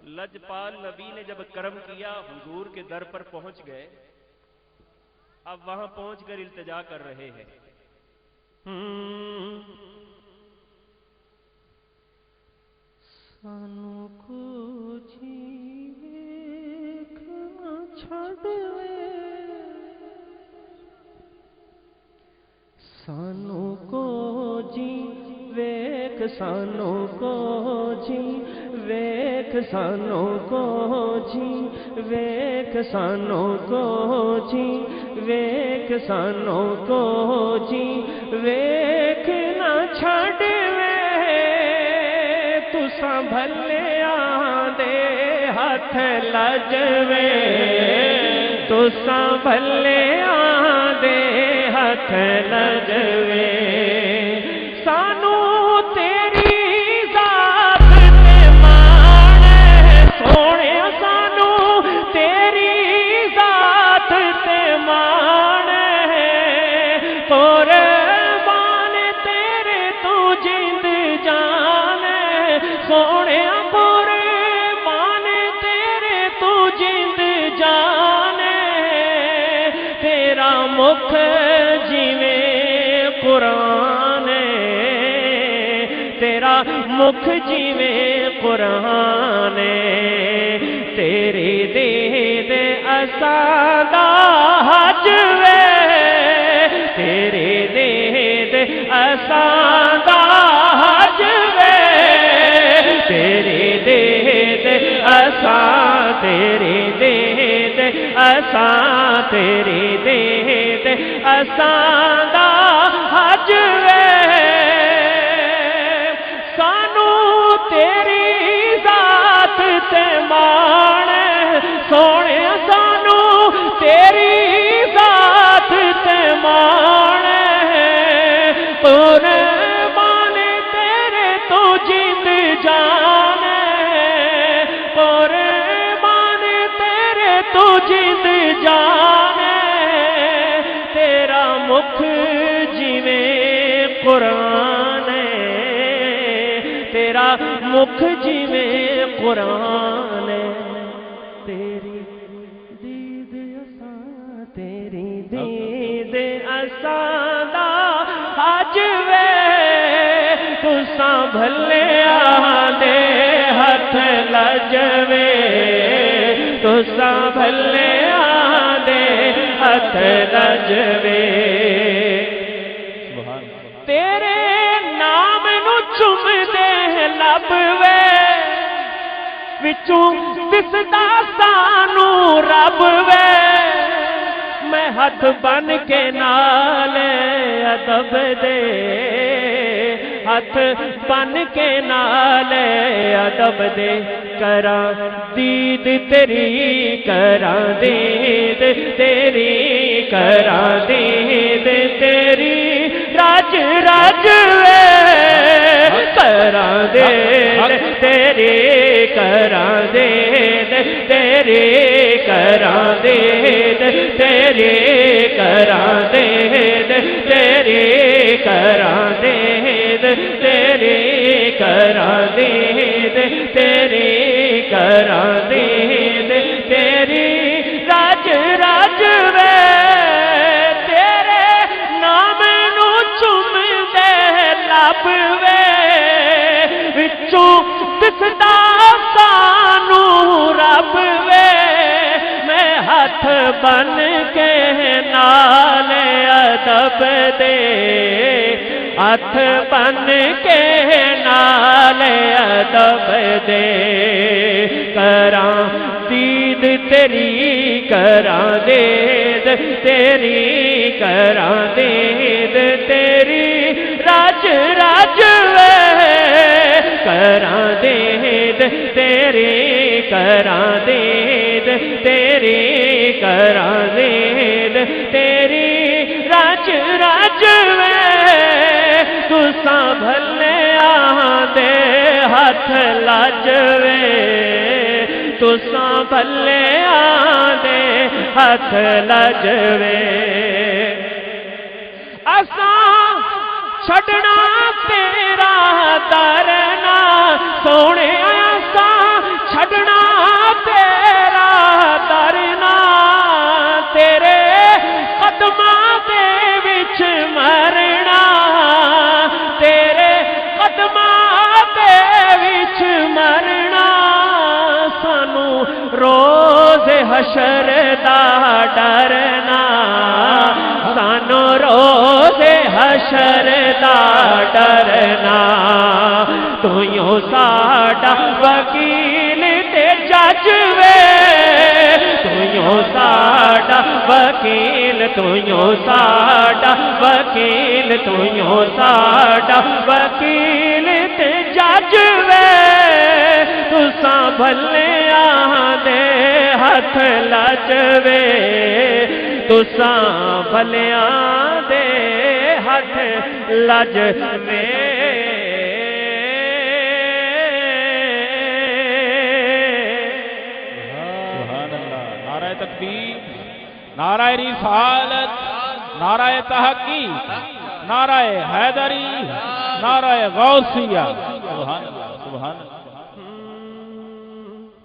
लजपाल नबी ने जब कर्म किया, हुजूर के दर पर पहुंच गए। अब वहां पहुंचकर इल्तिजा कर रहे हैं। सानू को जी वेखना छड़वे, सानू को जी वेख, सानू को जी वेख, सानू को जी वेख, सानू को जी वेख, सानू को जी वेख ना छड़वे। तुसा भले आंदे हथ लजवे, तुसा भले आंदे हथ लजवे। सानू तेरी जात ते मान सोने, सानू तेरी जात ते मान कुर्बान तेरे तू जिंद जान सोने, कुर्बान तेरे तू जिंद जान। तेरा मुख जिवें कुरान, तेरा मुख जिवें कुरान। तेरे देद असादा हजवे, तेरे देद असादा हजवे। तेरे देद असा, तेरे देद असा, तेरे देद असादा हजवे। सानू तेरी जात ते मान सोने, सानू तेरी जात ते मान कुर्बान तेरे तो जिंद जान, कुर्बान तेरे तो जिंद जान। तेरा मुख जिवें कुरान, तेरा मुख जिवें कुरान। तेरी दीद असा, तेरी दीद असादा हजवे। तुसा भले आंदे हथ लजवे, तुसा भले आंदे हथ लजवे। तेरे नाम नू चुमदे लभवे, विचों दिसदा सानू रब वे। मैं हथ बन के नाल अदब दे, हथ बन के नाल अदब दे करा दीद तेरी, करा दीद तेरी, करा दीद तेरी राज राज वे। करा दीद तेरी, करा दीद तेरी, करा दीद तेरी, करा दीद तेरी, करा दीद तेरी, करा दीद तेरी, करा दीद तेरी राज राज वे। तेरे नाम नू चुमदे लभवे, विचों दिसदा सानू रब वे। मैं हथ बन के नाल अदब दे, हथ बन के नाल अदब दे करा दीद तेरी, करा दीद तेरी, करा दीद तेरी राज राज वे। करा दीद तेरी, करा दीद तेरी, करा दीद तेरी राज राज वे। तुसा भले आंदे हथ लजवे, तुसा भले आंदे हथ लजवे। असा छड़ना तेरा दरना सोने, असा छड़ना حشر دا ڈرنا سانو روز حشر دا ڈرنا تو ساڈا وکیل تے جج وے تو ساڈا وکیل تو ساڈا وکیل تو ساڈا وکیل تے جج وے تساں بھلیاں دے ہاتھ لجوے تساں بھلیاں دے ہاتھ لجوے تکبیر، نعرہ رسالت، نعرہ تحقیق، نعرہ حیدری، نعرہ غوثیہ، سبحان اللہ سبحان اللہ۔